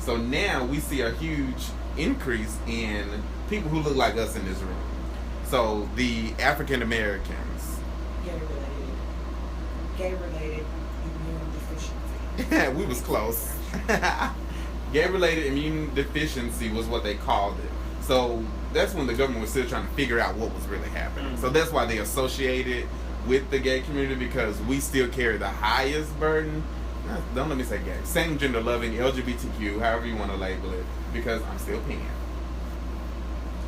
So now we see a huge increase in people who look like us in this room. So the African Americans. Gay-related immune deficiency. We was close. Gay-related immune deficiency was what they called it. So that's when the government was still trying to figure out what was really happening. Mm-hmm. So that's why they associated with the gay community, because we still carry the highest burden. Don't let me say gay. Same gender loving, LGBTQ, however you want to label it, because I'm still pan.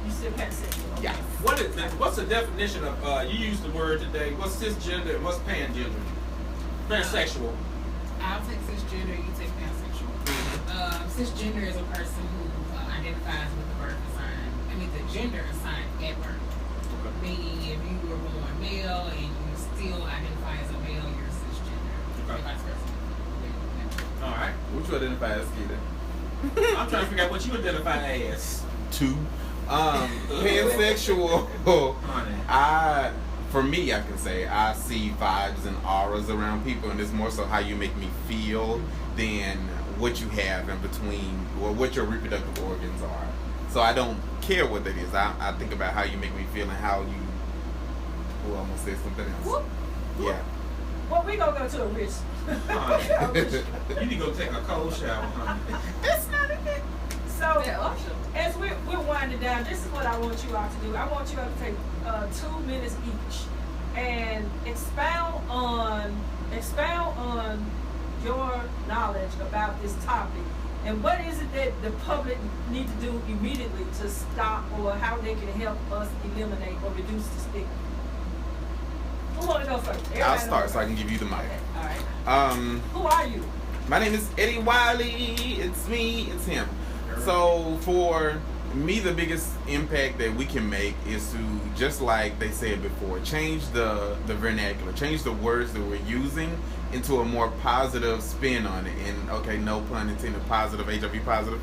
You still pansexual? Yeah. What's the definition of, you used the word today, what's cisgender and what's pangender? Pansexual. I'll take cisgender, you take pansexual. Cisgender is a person who identifies with the birth assigned, the gender assigned at birth. Okay. Meaning if you were born male and you still identify as a male, you're cisgender. Okay. Vice versa. All right. What you identify as, Keita? I'm trying to figure out what you identify as. Two. Pansexual. For me, I can say I see vibes and auras around people, and it's more so how you make me feel than what you have in between or what your reproductive organs are. So I don't care what that is. I think about how you make me feel and how you. Oh, I almost said something else. Whoop. Yeah. Well, we gonna go to a rich. You need to go take a cold shower, honey. That's not it. So, as we're winding down, this is what I want you all to do. I want you all to take 2 minutes each and expound on your knowledge about this topic. And what is it that the public need to do immediately to stop, or how they can help us eliminate or reduce the stigma? Who want to go first? Everybody I'll start so I can give you the mic. Okay. All right. Who are you? My name is Eddie Wiley. It's me. It's him. So for me, the biggest impact that we can make is to, just like they said before, change the vernacular, change the words that we're using into a more positive spin on it. And okay, no pun intended, positive, HIV positive.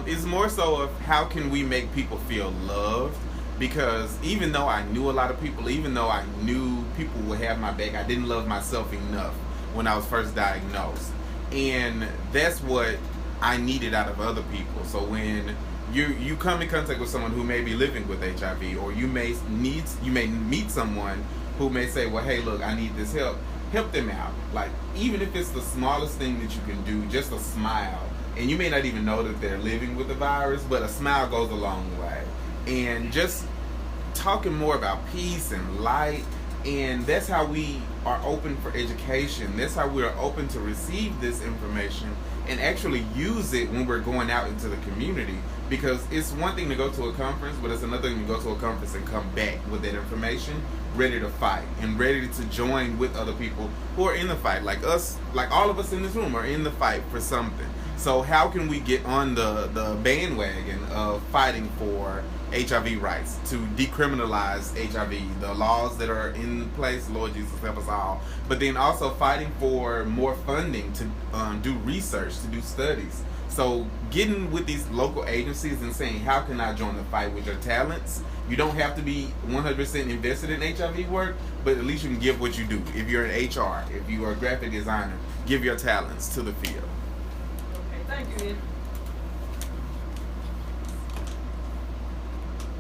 It's more so of how can we make people feel loved. Because even though I knew a lot of people, even though I knew people would have my back, I didn't love myself enough when I was first diagnosed. And that's what I needed out of other people. So when you come in contact with someone who may be living with HIV, or you may meet someone who may say, well, hey, look, I need this help them out. Like, even if it's the smallest thing that you can do, just a smile. And you may not even know that they're living with the virus, but a smile goes a long way. And just talking more about peace and light, and that's how we are open for education. That's how we are open to receive this information and actually use it when we're going out into the community. Because it's one thing to go to a conference, but it's another thing to go to a conference and come back with that information, ready to fight and ready to join with other people who are in the fight. Like us, like all of us in this room are in the fight for something. So how can we get on the bandwagon of fighting for HIV rights, to decriminalize HIV, the laws that are in place, Lord Jesus help us all, but then also fighting for more funding to do research, to do studies. So getting with these local agencies and saying, how can I join the fight with your talents? You don't have to be 100% invested in HIV work, but at least you can give what you do. If you're in HR, if you are a graphic designer, give your talents to the field. Okay, thank you, Ed.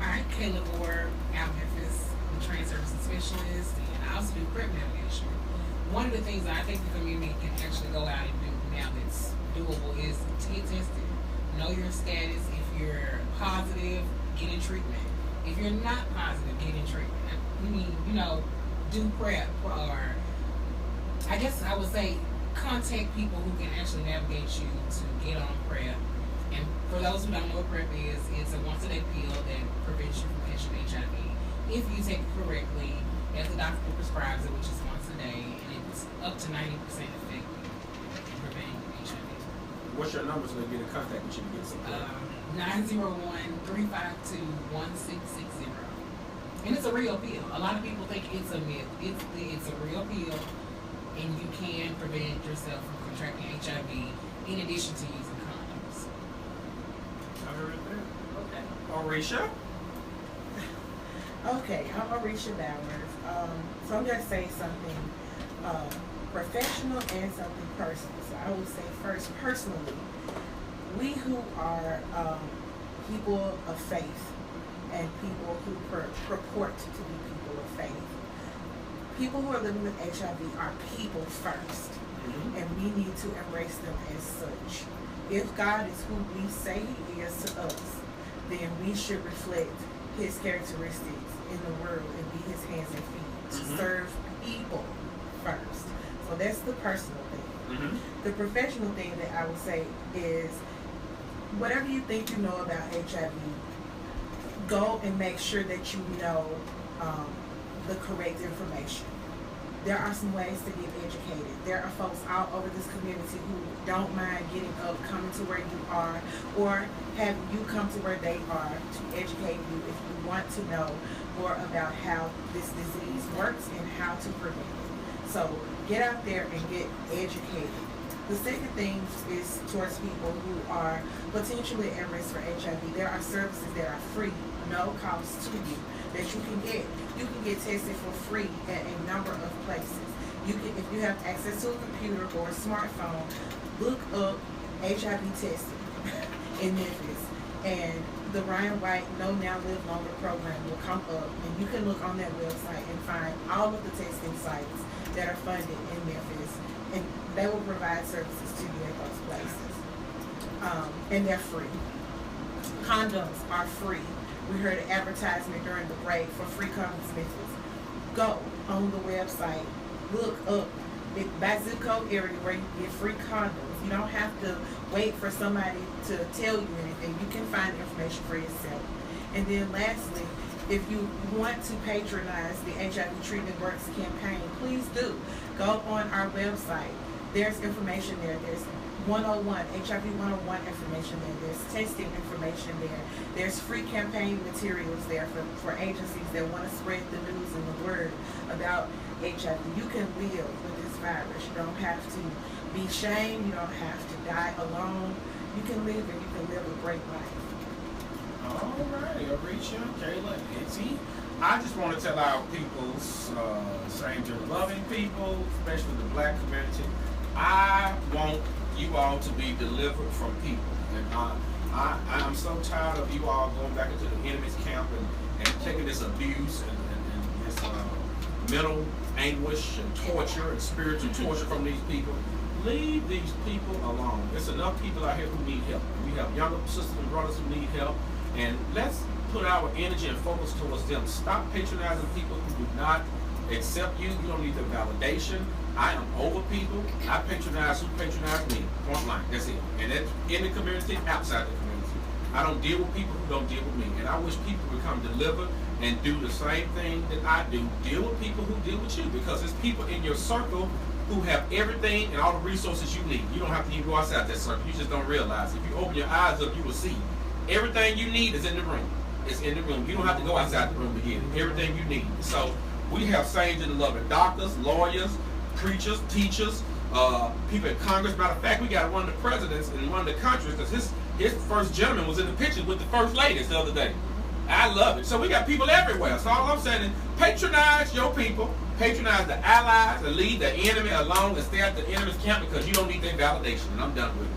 Alright, Kayla Gore, out Memphis, the trans services specialist, and I also do PrEP navigation. One of the things that I think the community can actually go out and do now that's doable is to get tested. Know your status. If you're positive, get in treatment. If you're not positive, get in treatment. I mean, do PrEP, or I guess I would say contact people who can actually navigate you to get on PrEP. And for those who don't know what PrEP is, it's a once-a-day pill that prevents you from catching HIV. If you take it correctly, as the doctor prescribes it, which is once a day, and it's up to 90% effective in preventing HIV. What's your number so they get in contact with you to get some PrEP? 901-352-1660. And it's a real pill. A lot of people think it's a myth. It's a real pill, and you can prevent yourself from contracting HIV in addition to using condoms. Okay. Orisha? Okay, I'm Orisha Bowers. So I'm going to say something professional and something personal. So I would say first, personally, we who are people of faith and people who purport to be people of faith, people who are living with HIV are people first, and we need to embrace them as such. If God is who we say He is to us, then we should reflect His characteristics in the world and be His hands and feet to serve people first. So that's the personal thing. The professional thing that I would say is, whatever you think you know about HIV, go and make sure that you know the correct information. There are some ways to get educated. There are folks all over this community who don't mind getting up, coming to where you are, or have you come to where they are to educate you if you want to know more about how this disease works and how to prevent it. So get out there and get educated. The second thing is towards people who are potentially at risk for HIV. There are services that are free, no cost to you, that you can get. You can get tested for free at a number of places. You can, if you have access to a computer or a smartphone, look up HIV testing in Memphis, and the Ryan White Know Now Live Longer program will come up, and you can look on that website and find all of the testing sites that are funded in Memphis, and they will provide services to you at those places. And they're free. Condoms are free. We heard an advertisement during the break for free condoms in Memphis. Go on the website, look up by zip code area where you get free condoms. You don't have to wait for somebody to tell you anything. You can find information for yourself. And then lastly, if you want to patronize the HIV Treatment Works campaign, please do. Go on our website. There's information there. There's 101, HIV 101 information there. There's testing information there. There's free campaign materials there for agencies that want to spread the news and the word about HIV. You can live with this virus. You don't have to be shamed. You don't have to die alone. You can live and you can live a great life. All right, Arisha, Kayla, Nancy. I just want to tell our peoples, same-gender-loving people, especially the Black community, I want you all to be delivered from people. And I'm so tired of you all going back into the enemy's camp and taking this abuse and this mental anguish and torture and spiritual torture from these people. Leave these people alone. There's enough people out here who need help. We have younger sisters and brothers who need help. And let's put our energy and focus towards them. Stop patronizing people who do not accept you. You don't need their validation. I am over people. I patronize who patronize me. Point blank. That's it. And that's in the community, outside the community. I don't deal with people who don't deal with me. And I wish people would come deliver and do the same thing that I do. Deal with people who deal with you, because there's people in your circle who have everything and all the resources you need. You don't have to even go outside that circle. You just don't realize. If you open your eyes up, you will see. Everything you need is in the room. It's in the room. You don't have to go outside the room to get it. Everything you need. So we have saints in the loving doctors, lawyers, preachers, teachers, people in Congress. Matter of fact, we got one of the presidents in one of the countries, because his first gentleman was in the picture with the first ladies the other day. I love it. So we got people everywhere. So all I'm saying is patronize your people, patronize the allies, and leave the enemy alone and stay at the enemy's camp, because you don't need their validation. And I'm done with it.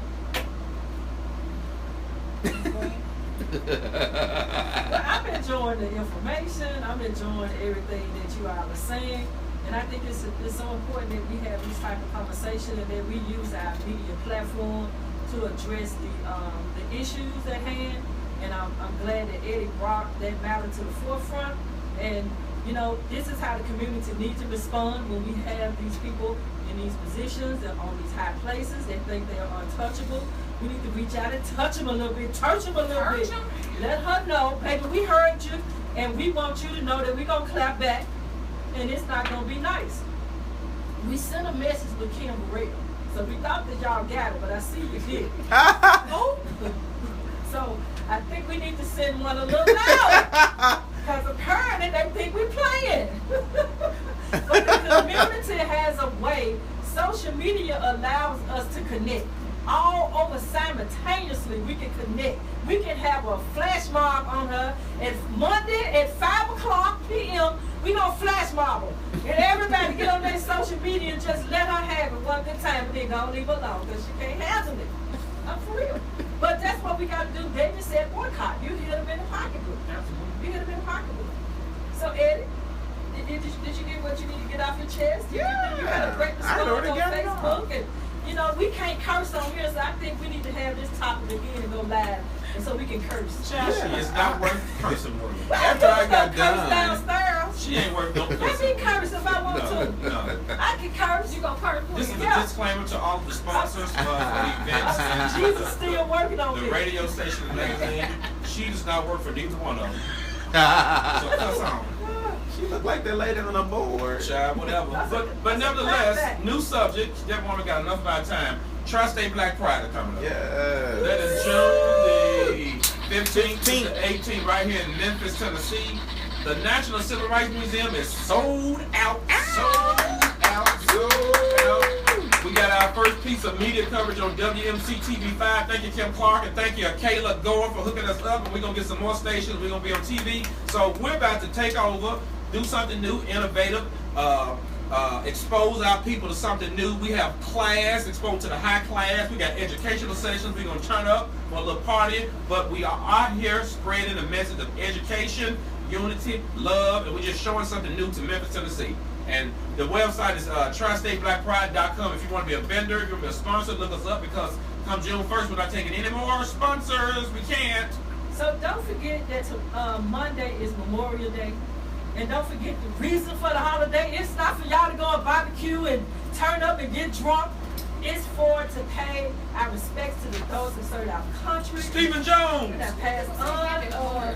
Well, I'm enjoying the information. I'm enjoying everything that you all are saying. And I think it's so important that we have this type of conversation and that we use our media platform to address the issues at hand. And I'm glad that Eddie brought that matter to the forefront. And, you know, this is how the community needs to respond when we have these people in these positions and on these high places. They think they are untouchable. We need to reach out and touch them a little bit, touch them a little bit. Let her know, baby, we heard you, and we want you to know that we're going to clap back, and it's not going to be nice. We sent a message with Kim Burrell, so we thought that y'all got it, but I see you did. Oh. So I think we need to send one a little louder, because apparently they think we're playing. But the community has a way. Social media allows us to connect all over simultaneously spiritually. We can connect. We can have a flash mob on her. And Monday at 5 p.m., we gonna flash mob her. And everybody get on their social media and just let her have it one good time, and then don't leave her alone because she can't handle it. I'm for real. But that's what we gotta do. David said boycott. You hit them in the pocketbook. Absolutely. You hit them in the pocketbook. So Eddie, did you get what you need to get off your chest? You had a great I response already on got it off. Facebook, and you know we can't curse on here, so I think we need to have this topic again and go live, and so we can curse. Child, she is not worth cursing with. After I got curse done, downstairs. She ain't worth no I cursing. can curse if I want to. No. I can curse. You gonna curse This is with a Yeah. disclaimer to all of the sponsors for events and Jesus still working on the me. radio station and magazine. She does not work for neither one of them. So cuss on. she looked like that lady on the board. Child, whatever. But nevertheless, new subject. That woman got enough of our time. Tri-State Black Pride is coming up. That Yes. is June the 15th to the 18th right here in Memphis, Tennessee. The National Civil Rights Museum is sold out. We got our first piece of media coverage on WMC TV5. Thank you, Kim Clark, and thank you, Kayla Gore, for hooking us up. And we're going to get some more stations. We're going to be on TV. So we're about to take over, do something new, innovative, expose our people to something new. We have class, exposed to the high class. We got educational sessions. We're going to turn up for a little party. But we are out here spreading the message of education, unity, love, and we're just showing something new to Memphis, Tennessee. And the website is tristateblackpride.com. If you want to be a vendor, if you want to be a sponsor, look us up, because come June 1st, we're not taking any more sponsors. We can't. So don't forget that Monday is Memorial Day. And don't forget the reason for the holiday. It's not for y'all to go and barbecue and turn up and get drunk. It's to pay our respects to those who served our country. Stephen Jones. That passed on.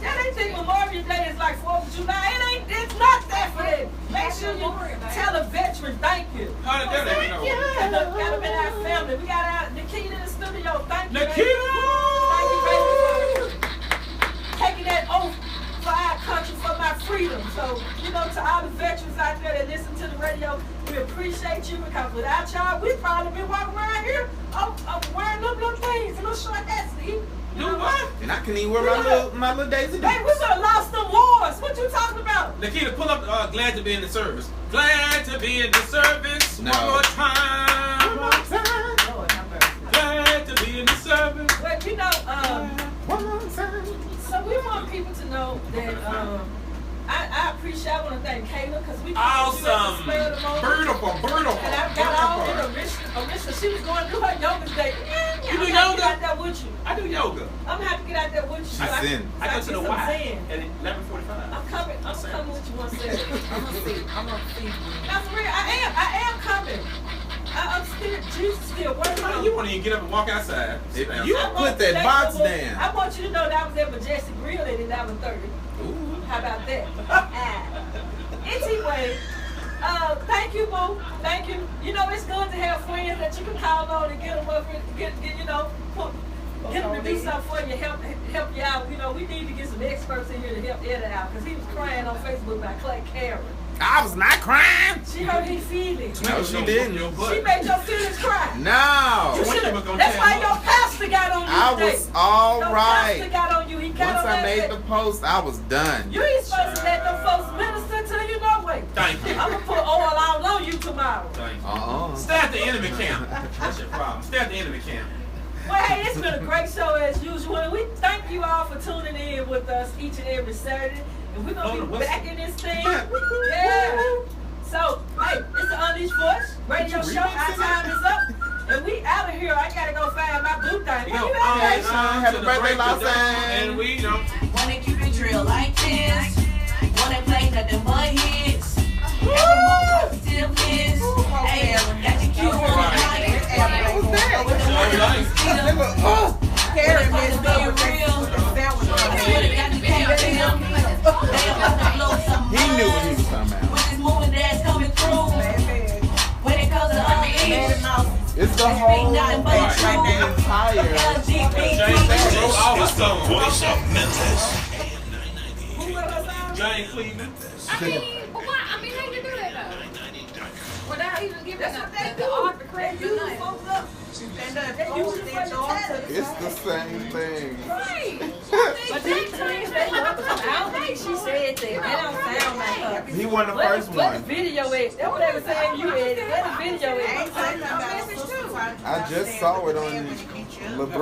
That ain't think Memorial Day is like 4th of July. It's not that for them. Make sure you tell a veteran thank you. How did that happen? Got them in our family. We got our Nikita in the studio. Thank you, Nikita! baby. Thank you, baby, for taking that oath for our country, for my freedom. So, you know, to all the veterans out there that listen to the radio, we appreciate you, because without y'all, we'd probably be walking around here wearing little things, little short hats. Do what? And I can even wear my little Daisy Hey, we Dukes. should have lost them wars. What you talking about? Nikita, pull up Glad to Be in the Service. Glad to be in the service. No. One more time. Lord, have mercy. Glad to be in the service. But you know, One more time. so we want people to know that I appreciate. I want to thank Kayla, because we Awesome. Beautiful. Beautiful. And I got all in Arisa. She was going through her yoga day. You do I'm yoga? Get out there with you. I do yoga. I'm gonna have to get out there with you. She's zen. I go to the Y Zen. at 11:45. I'm coming with you one Saturday. I'm gonna see. Now for real, I am coming. I'm still, Jesus still working on You want to even get up and walk outside? If Stand you- up. Put that box down. I want you to know that I was at Majestic Grill at 11:30. Ooh. How about that? Anyway, thank you, Boo. Thank you. You know, it's good to have friends that you can call on and get them up, get them to do something for you, help you out. You know, we need to get some experts in here to help Eddie out, because he was crying on Facebook about Clay Karen. I was not crying. She hurt his feelings. No, she didn't. Your She butt. made your feelings cry. No. You One shoulda- of them gonna That's tear why him your up. pastor got on you I today. was all Your right. pastor got on you. He got Once on I that made shit. the post, I was done. You ain't supposed to let them folks minister to you no way. Thank you. I'm gonna put oil all on you tomorrow. Thank you. Uh-uh. Stay at the enemy camp. That's your problem. Stay at the enemy camp. Well, hey, it's been a great show as usual. And we thank you all for tuning in with us each and every Saturday. And we're gonna be back in this thing. Yeah. So, hey, it's the Unleashed Voice radio show. Our time is up. And we out of here. I gotta go find my blue thing. Where you at? Happy birthday, Los And we don't. Wanna keep it real like this. Wanna play nothing but hits. Every move still is. Hey, got your cue on the mic. With the words, speed up. When it comes to being real, when it got the campaign, they about to blow something. He knew what he was talking about. When this moving that's coming through. When it comes to unleashed, It's the whole nothing but entire. LGBT. Wrote all the songs. Voice of Memphis. Who wrote us out? Jane Cleveland. I mean, but why? I mean, how you do that though? Without even giving That's what they the do. art the They credit or use nothing. folks up. Stand up. They use it for the talent. It's the same thing. Right. But these twins, they love it. I don't think she said that. They don't sound like her. He wasn't the first What the one. video is? That's what they were saying you had. What the video I ain't is? saying nothing about a sister talking I about just staying saw with it the on man when you beat you up. LeBron.